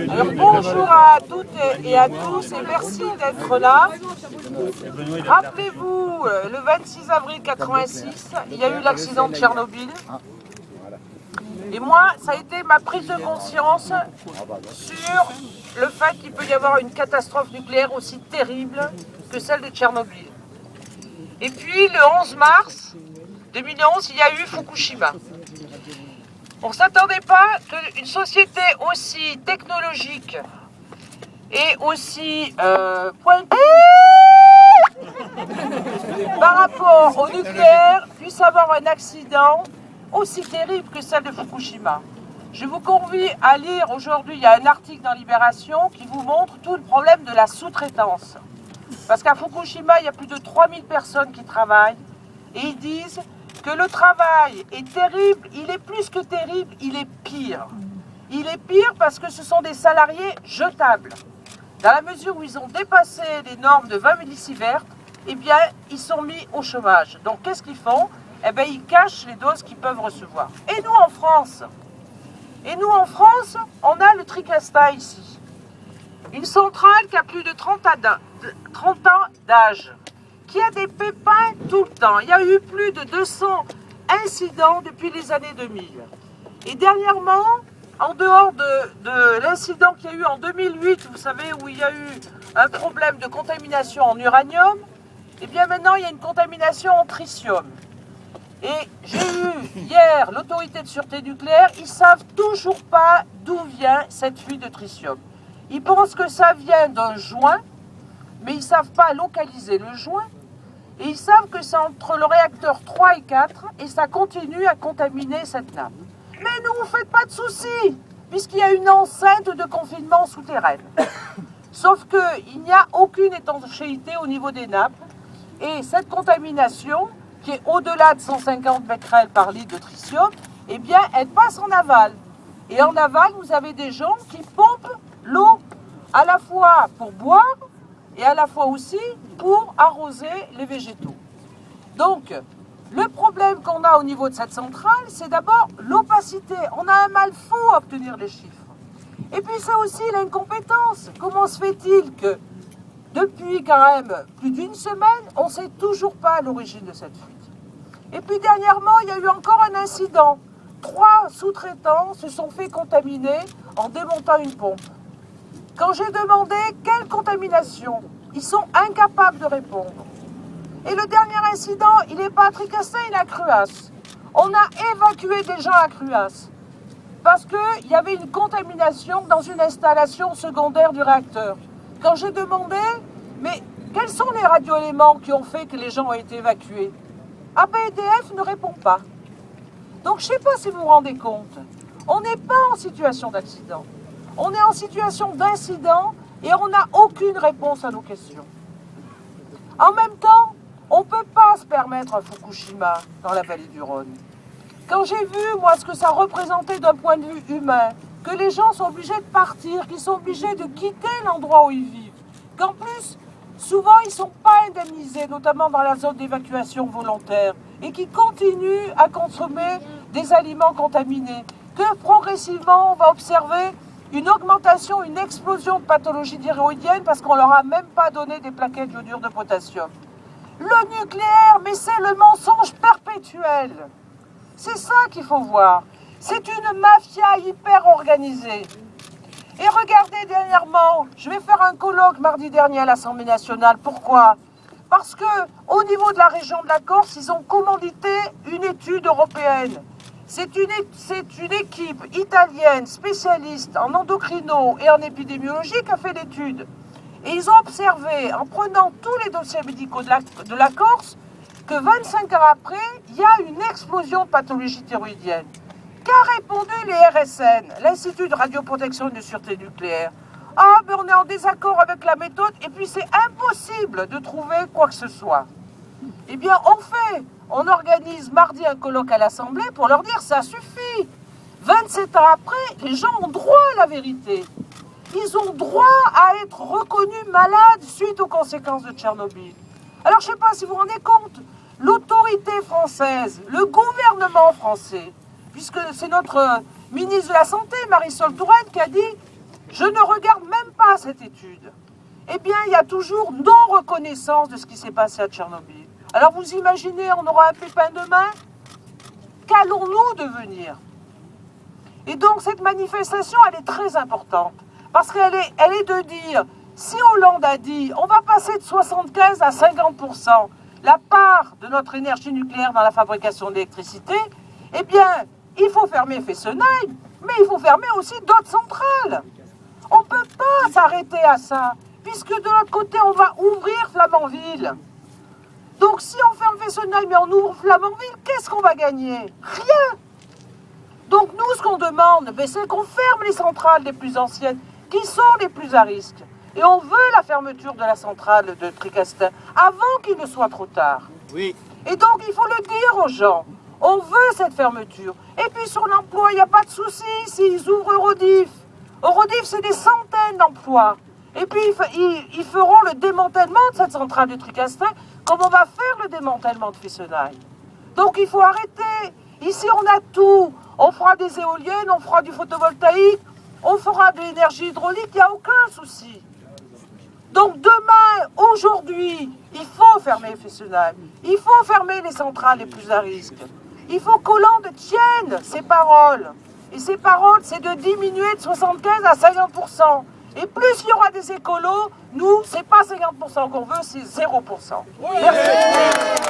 Alors, bonjour à toutes et à tous et merci d'être là. Rappelez-vous, le 26 avril 86, il y a eu l'accident de Tchernobyl. Et moi, ça a été ma prise de conscience sur le fait qu'il peut y avoir une catastrophe nucléaire aussi terrible que celle de Tchernobyl. Et puis, le 11 mars 2011, il y a eu Fukushima. On ne s'attendait pas qu'une société aussi technologique et aussi pointue par rapport au nucléaire puisse avoir un accident aussi terrible que celle de Fukushima. Je vous convie à lire aujourd'hui, il y a un article dans Libération qui vous montre tout le problème de la sous-traitance. Parce qu'à Fukushima, il y a plus de 3000 personnes qui travaillent et ils disent que le travail est terrible, il est plus que terrible, il est pire. Il est pire parce que ce sont des salariés jetables. Dans la mesure où ils ont dépassé les normes de 20 millisieverts, eh bien, ils sont mis au chômage. Donc, qu'est-ce qu'ils font ? Eh bien, ils cachent les doses qu'ils peuvent recevoir. Et nous, en France, on a le Tricastin ici. Une centrale qui a plus de 30 ans d'âge, qui a des pépins tout le temps. Il y a eu plus de 200 incidents depuis les années 2000. Et dernièrement, en dehors de l'incident qu'il y a eu en 2008, vous savez, où il y a eu un problème de contamination en uranium, eh bien maintenant, il y a une contamination en tritium. Et j'ai eu hier l'autorité de sûreté nucléaire, ils ne savent toujours pas d'où vient cette fuite de tritium. Ils pensent que ça vient d'un joint, mais ils ne savent pas localiser le joint. Et ils savent que c'est entre le réacteur 3 et 4, et ça continue à contaminer cette nappe. Mais ne vous faites pas de soucis, puisqu'il y a une enceinte de confinement souterraine. Sauf qu'il n'y a aucune étanchéité au niveau des nappes, et cette contamination, qui est au-delà de 150 becquerels par litre de tritium, eh bien, elle passe en aval. Et en aval, vous avez des gens qui pompent l'eau à la fois pour boire et à la fois aussi pour arroser les végétaux. Donc, le problème qu'on a au niveau de cette centrale, c'est d'abord l'opacité. On a un mal fou à obtenir les chiffres. Et puis, c'est aussi l'incompétence. Comment se fait-il que depuis quand même plus d'une semaine, on ne sait toujours pas l'origine de cette fuite. Et puis dernièrement, il y a eu encore un incident. 3 sous-traitants se sont fait contaminer en démontant une pompe. Quand j'ai demandé quelle contamination, ils sont incapables de répondre. Et le dernier incident, il n'est pas à Tricastin, il est à Cruas. On a évacué des gens à Cruas parce qu'il y avait une contamination dans une installation secondaire du réacteur. Quand j'ai demandé, mais quels sont les radioéléments qui ont fait que les gens ont été évacués ? EDF ne répond pas. Donc je ne sais pas si vous vous rendez compte, on n'est pas en situation d'accident. On est en situation d'incident et on n'a aucune réponse à nos questions. En même temps, on ne peut pas se permettre un Fukushima dans la vallée du Rhône. Quand j'ai vu, moi, ce que ça représentait d'un point de vue humain, que les gens sont obligés de partir, qu'ils sont obligés de quitter l'endroit où ils vivent, qu'en plus, souvent, ils ne sont pas indemnisés, notamment dans la zone d'évacuation volontaire, et qui continuent à consommer des aliments contaminés, que progressivement, on va observer une augmentation, une explosion de pathologies thyroïdiennes parce qu'on ne leur a même pas donné des plaquettes d'iodure de potassium. Le nucléaire, mais c'est le mensonge perpétuel. C'est ça qu'il faut voir. C'est une mafia hyper organisée. Et regardez dernièrement, je vais faire un colloque mardi dernier à l'Assemblée nationale. Pourquoi ? Parce qu'au niveau de la région de la Corse, ils ont commandité une étude européenne. C'est une équipe italienne spécialiste en endocrino et en épidémiologie qui a fait l'étude. Et ils ont observé, en prenant tous les dossiers médicaux de la Corse, que 25 ans après, il y a une explosion de pathologie thyroïdienne. Qu'a répondu les RSN, l'Institut de radioprotection et de sûreté nucléaire ? Ah, ben on est en désaccord avec la méthode et puis c'est impossible de trouver quoi que ce soit. Eh bien, on organise mardi un colloque à l'Assemblée pour leur dire ça suffit. 27 ans après, les gens ont droit à la vérité. Ils ont droit à être reconnus malades suite aux conséquences de Tchernobyl. Alors, je ne sais pas si vous vous rendez compte l'autorité française, le gouvernement français, puisque c'est notre ministre de la Santé, Marisol Touraine, qui a dit « Je ne regarde même pas cette étude ». Eh bien, il y a toujours non-reconnaissance de ce qui s'est passé à Tchernobyl. Alors vous imaginez, on aura un pépin demain? Qu'allons-nous devenir? Et donc cette manifestation, elle est très importante, parce qu'elle est de dire, si Hollande a dit, on va passer de 75 à 50% la part de notre énergie nucléaire dans la fabrication d'électricité, eh bien, il faut fermer Fessenheim, mais il faut fermer aussi d'autres centrales. On ne peut pas s'arrêter à ça, puisque de l'autre côté, on va ouvrir Flamanville. Donc si on ferme Fessenheim et on ouvre Flamanville, qu'est-ce qu'on va gagner? Rien. Donc nous, ce qu'on demande, c'est qu'on ferme les centrales les plus anciennes, qui sont les plus à risque. Et on veut la fermeture de la centrale de Tricastin, avant qu'il ne soit trop tard. Oui. Et donc il faut le dire aux gens, on veut cette fermeture. Et puis sur l'emploi, il n'y a pas de souci s'ils ouvrent Eurodif. Eurodif, c'est des centaines d'emplois. Et puis ils feront le démantèlement de cette centrale de Tricastin, comme on va faire le démantèlement de Fessenheim. Donc il faut arrêter. Ici on a tout. On fera des éoliennes, on fera du photovoltaïque, on fera de l'énergie hydraulique, il n'y a aucun souci. Donc demain, aujourd'hui, il faut fermer Fessenheim. Il faut fermer les centrales les plus à risque. Il faut qu'Hollande tienne ses paroles. Et ses paroles, c'est de diminuer de 75 à 50%. Et plus il y aura des écolos, nous, c'est pas 50% qu'on veut, c'est 0%. Merci.